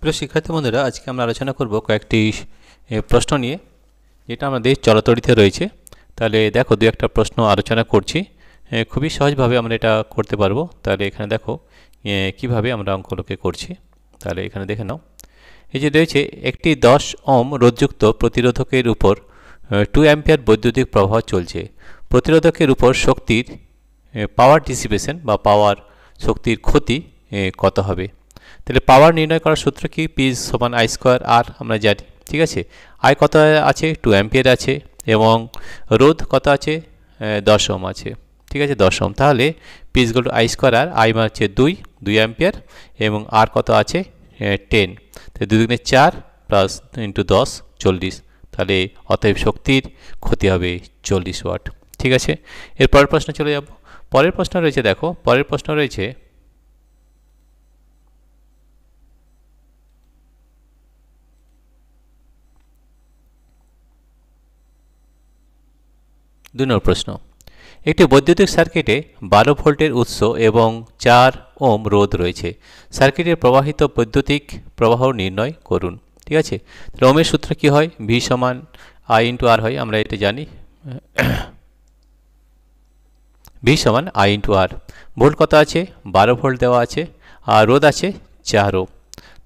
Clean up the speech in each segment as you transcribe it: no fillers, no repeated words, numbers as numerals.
প্রিয় শিক্ষার্থী বন্ধুরা, আজকে আমরা আলোচনা করব কয়েকটি প্রশ্ন নিয়ে যেটা আমাদের চলতরিতে রয়েছে। তাহলে দেখো, দু একটা প্রশ্ন আলোচনা করছি, খুবই সহজভাবে আমরা এটা করতে পারবো। তাহলে এখানে দেখো কিভাবে আমরা অঙ্কগুলোকে করছি। তাহলে এখানে দেখে নাও, এই যে রয়েছে একটি 10 ওহম রোধযুক্ত প্রতিরোধকের উপর 2 অ্যাম্পিয়ার বৈদ্যুতিক প্রবাহ চলছে। প্রতিরোধকের উপর শক্তির পাওয়ার ডিসিপেশন বা পাওয়ার শক্তির ক্ষতি কত হবে। তাহলে পাওয়ার নির্ণয় করার সূত্র কি? পি সমান আই স্কোয়ার আর আমরা জানি, ঠিক আছে। আই কত আছে? 2 অ্যাম্পিয়ার আছে, এবং রোধ কত আছে? 10 ওহম আছে, ঠিক আছে, 10 ওহম। তাহলে P equal to I square R I মান হচ্ছে 2 অ্যাম্পিয়ার, এবং আর কত আছে? 10। তাহলে 2 দুগুণে 4 প্লাস ইন্টু 10 40। তাহলে অতএব শক্তির ক্ষতি হবে 40 ওয়াট, ঠিক আছে। এর পরের প্রশ্ন চলে যাব। পরের প্রশ্ন রয়েছে, দেখো পরের প্রশ্ন রয়েছে দুই নম্বর প্রশ্ন। একটি বৈদ্যুতিক সার্কিটে 12 ভোল্টের উৎস এবং 4 ওহম রোধ রয়েছে। সার্কিটের প্রবাহিত বৈদ্যুতিক প্রবাহ নির্ণয় করুন, ঠিক আছে। তাহলে ওহমের সূত্র কি হয়? ভি সমান আই ইন্টু আর হয়, আমরা এটা জানি। ভি সমান আই ইন্টু আর। ভোল্ট কত আছে? 12 ভোল্ট দেওয়া আছে, আর রোধ আছে 4 ওহম।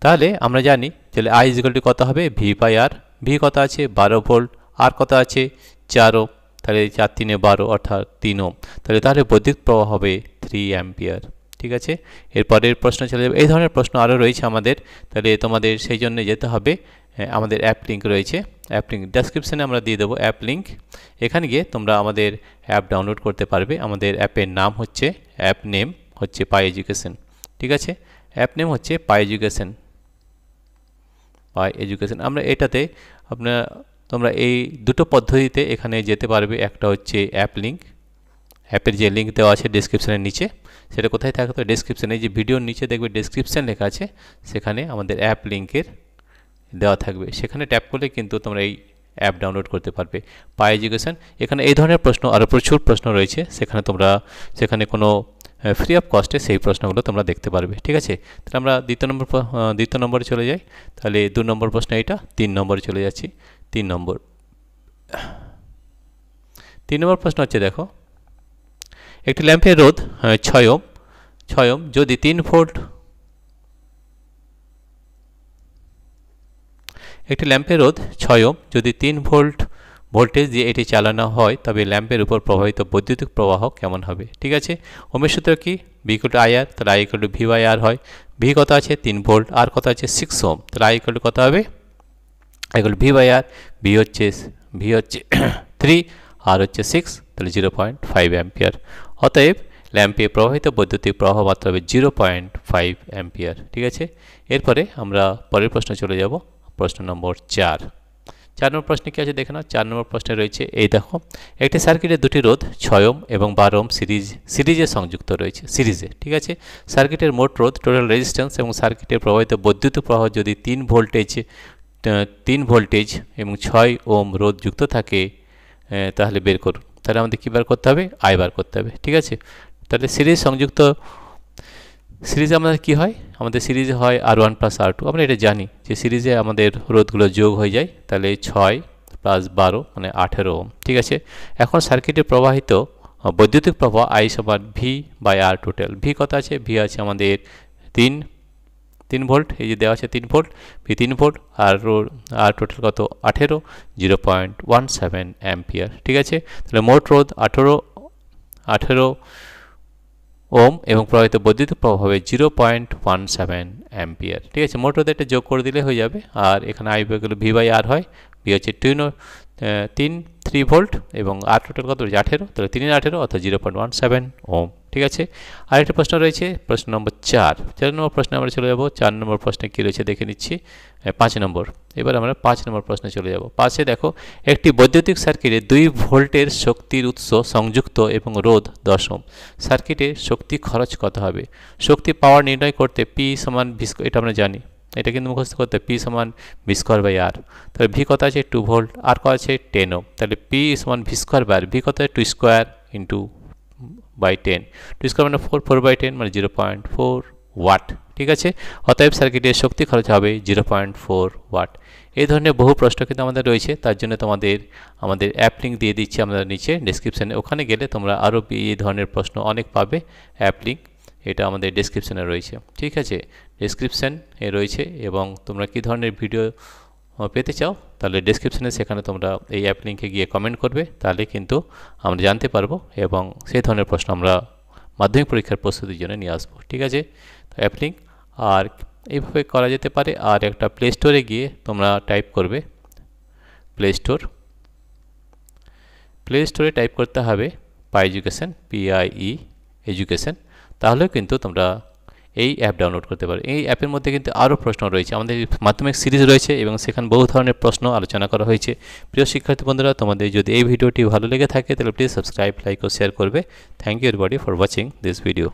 তাহলে আমরা জানি, তাহলে আই ইকুয়াল টু কত হবে? V by R. ভি কত আছে? 12 ভোল্ট, আর কত আছে? 4 ওহম। তাহলে 4 3 12 অর্থাৎ 3 ওহম। তাহলে বৈদ্যুতিক প্রবাহ হবে 3 অ্যাম্পিয়ার, ঠিক আছে। এরপরের প্রশ্ন চলে যাবে। এই ধরনের প্রশ্ন আরও রয়েছে আমাদের, তাহলে তোমাদের সেই জন্য যেতে হবে, আমাদের অ্যাপ লিঙ্ক রয়েছে। অ্যাপ লিঙ্ক ডেসক্রিপশানে আমরা দিয়ে দেবো অ্যাপ লিঙ্ক। এখানে গিয়ে তোমরা আমাদের অ্যাপ ডাউনলোড করতে পারবে। আমাদের অ্যাপের নাম হচ্ছে, অ্যাপ নেম হচ্ছে পাই এডুকেশন, ঠিক আছে। অ্যাপ নেম হচ্ছে পাই এডুকেশন, পাই এডুকেশন। আমরা এটাতে তোমরা এই দুটো পদ্ধতিতে এখানে যেতে পারবে। একটা হচ্ছে অ্যাপ লিঙ্ক, অ্যাপের যে লিঙ্ক দেওয়া আছে ডেসক্রিপশানের নিচে, সেটা কোথায় থাকে? তো ডেসক্রিপশানে, যে ভিডিওর নিচে দেখবে ডেসক্রিপশান লেখা আছে, সেখানে আমাদের অ্যাপ লিঙ্কের দেওয়া থাকবে। সেখানে ট্যাপ করলে কিন্তু তোমরা এই অ্যাপ ডাউনলোড করতে পারবে, পাই এডুকেশন। এখানে এই ধরনের প্রশ্ন আরও প্রচুর প্রশ্ন রয়েছে, সেখানে কোনো ফ্রি অফ কস্টে সেই প্রশ্নগুলো তোমরা দেখতে পারবে, ঠিক আছে। তাহলে আমরা দ্বিতীয় নম্বরে চলে যাই। তাহলে 2 নম্বর প্রশ্ন এটা, 3 নম্বরে চলে যাচ্ছি। 3 নম্বর প্রশ্ন হচ্ছে, দেখো একটি ল্যাম্পের রোধ 6 ওহম যদি 3 ভোল্ট, একটি ল্যাম্পের রোধ 6 ওহম যদি 3 ভোল্ট ভোল্টেজ দিয়ে এটি চালানো হয়, তবে ল্যাম্পের উপর প্রবাহিত বৈদ্যুতিক প্রবাহ কেমন হবে, ঠিক আছে। ওহমের সূত্র কি? V equal to I R. তাহলে I equal to V by R হয়। ভি কত আছে? 3 ভোল্ট, আর কত আছে? 6 ওহম। তাহলে আই ইকুয়াল টু কত হবে? I equal to V by R. V হচ্ছে 3, আর হচ্ছে 6, তাহলে 0.5 অ্যাম্পিয়ার। অতএব ল্যাম্পে প্রবাহিত বৈদ্যুতিক প্রবাহ মাত্রা হবে 0.5 অ্যাম্পিয়ার, ঠিক আছে। এরপরে আমরা পরের প্রশ্ন চলে যাব, প্রশ্ন নম্বর 4 নম্বর প্রশ্নে কি আছে দেখে নাও। 4 নম্বর প্রশ্নে রয়েছে, এই দেখো একটি সার্কিটে দুটি রোধ 6 ওহম এবং 12 ওহম সিরিজে সংযুক্ত রয়েছে, সিরিজে, ঠিক আছে। সার্কিটের মোট রোধ, টোটাল রেজিস্ট্যান্স এবং সার্কিটের প্রবাহিত বৈদ্যুতিক প্রবাহ যদি 3 ভোল্টেজ এবং 6 ওহম রোধ যুক্ত থাকে, তাহলে বের করুন। তাহলে আমাদের কী বার করতে হবে? আই বার করতে হবে, ঠিক আছে। তাহলে সিরিজে আমাদের কি হয়? আমাদের সিরিজে হয় R1 প্লাস R2। আমরা এটা জানি যে সিরিজে আমাদের রোধগুলো যোগ হয়ে যায়, তাহলে 6 প্লাস 12 মানে 18 ওহম, ঠিক আছে। এখন সার্কিটে প্রবাহিত বৈদ্যুতিক প্রবাহ আই সমান V by R total. V কত আছে? ভি আছে আমাদের 3 ভোল্ট, এই যে দেওয়া আছে 3 ভোল্ট, ভি 3 ভোল্ট, আর টোটাল কত? 18, 0.17 অ্যাম্পিয়ার, ঠিক আছে। তাহলে মোট রোধ 18 ওহম এবং প্রবাহিত বৈদ্যুতিক প্রবাহ হবে 0.17 অ্যাম্পিয়ার, ঠিক আছে। মোট রোধ এটা যোগ করে দিলে হয়ে যাবে। আর এখানে আই গেলে ভি বাই আর হয়। ভি হচ্ছে 3 ভোল্ট এবং আর টোটাল কত? 18, তাহলে 3 18 অর্থাৎ 0.17 ওহম, ঠিক আছে। আরেকটা প্রশ্ন রয়েছে, প্রশ্ন নম্বর 4 নম্বর প্রশ্নে আমরা চলে যাব। 4 নম্বর প্রশ্নে কী রয়েছে দেখে নিচ্ছি। 5 নম্বর, এবার আমরা 5 নম্বর প্রশ্নে চলে যাব। 5-এ দেখো একটি বৈদ্যুতিক সার্কিটে 2 ভোল্টের শক্তির উৎস সংযুক্ত এবং রোধ 10 ওহম। সার্কিটে শক্তি খরচ কত হবে? শক্তি পাওয়ার নির্ণয় করতে পি সমান ভি, এটা আমরা জানি, এটা কিন্তু মুখস্থ করতে। পি সমান ভি স্কোয়ার বাই আর। তাহলে ভি কত আছে? 2 ভোল্ট, আর কত আছে? 10 ওহম। তাহলে পি সমান V square by R. V কত? 2 স্কোয়ার ইন্টু বাই 10। 2 স্কোয়ার মানে 4 বাই 10 মানে 0.4 ওয়াট, ঠিক আছে। অতএব সার্কিটের শক্তি খরচ হবে 0.4 ওয়াট। এই ধরনের বহু প্রশ্ন কিন্তু আমাদের রয়েছে, তার জন্য আমাদের অ্যাপ লিঙ্ক দিয়ে দিচ্ছি আমরা নিচে ডেসক্রিপশানে, ওখানে গেলে তোমরা আরও এই ধরনের প্রশ্ন অনেক পাবে। অ্যাপ লিঙ্ক এটা আমাদের ডেসক্রিপশানে রয়েছে, ঠিক আছে, ডেসক্রিপশানে রয়েছে। এবং তোমরা কী ধরনের ভিডিও পেতে চাও তাহলে ডেসক্রিপশানে সেখানে তোমরা এই অ্যাপ লিঙ্কে গিয়ে কমেন্ট করবে, তাহলে কিন্তু আমরা জানতে পারবো এবং সেই ধরনের প্রশ্ন আমরা মাধ্যমিক পরীক্ষার প্রস্তুতির জন্য নিয়ে আসবো, ঠিক আছে। তো অ্যাপ লিঙ্ক আর এইভাবে করা যেতে পারে। আর একটা প্লে স্টোরে গিয়ে তোমরা টাইপ করবে প্লে স্টোরে টাইপ করতে হবে পাই এডুকেশন, PIE এডুকেশন, তাহলেও কিন্তু তোমরা এই অ্যাপ ডাউনলোড করতে পারো। এই অ্যাপের মধ্যে কিন্তু আরও প্রশ্ন রয়েছে, আমাদের মাধ্যমিক সিরিজ রয়েছে এবং সেখানে বহু ধরনের প্রশ্ন আলোচনা করা হয়েছে। প্রিয় শিক্ষার্থী বন্ধুরা, তোমাদের যদি এই ভিডিওটি ভালো লেগে থাকে তাহলে প্লিজ সাবস্ক্রাইব, লাইক ও শেয়ার করবে। Thank you everybody for watching this video.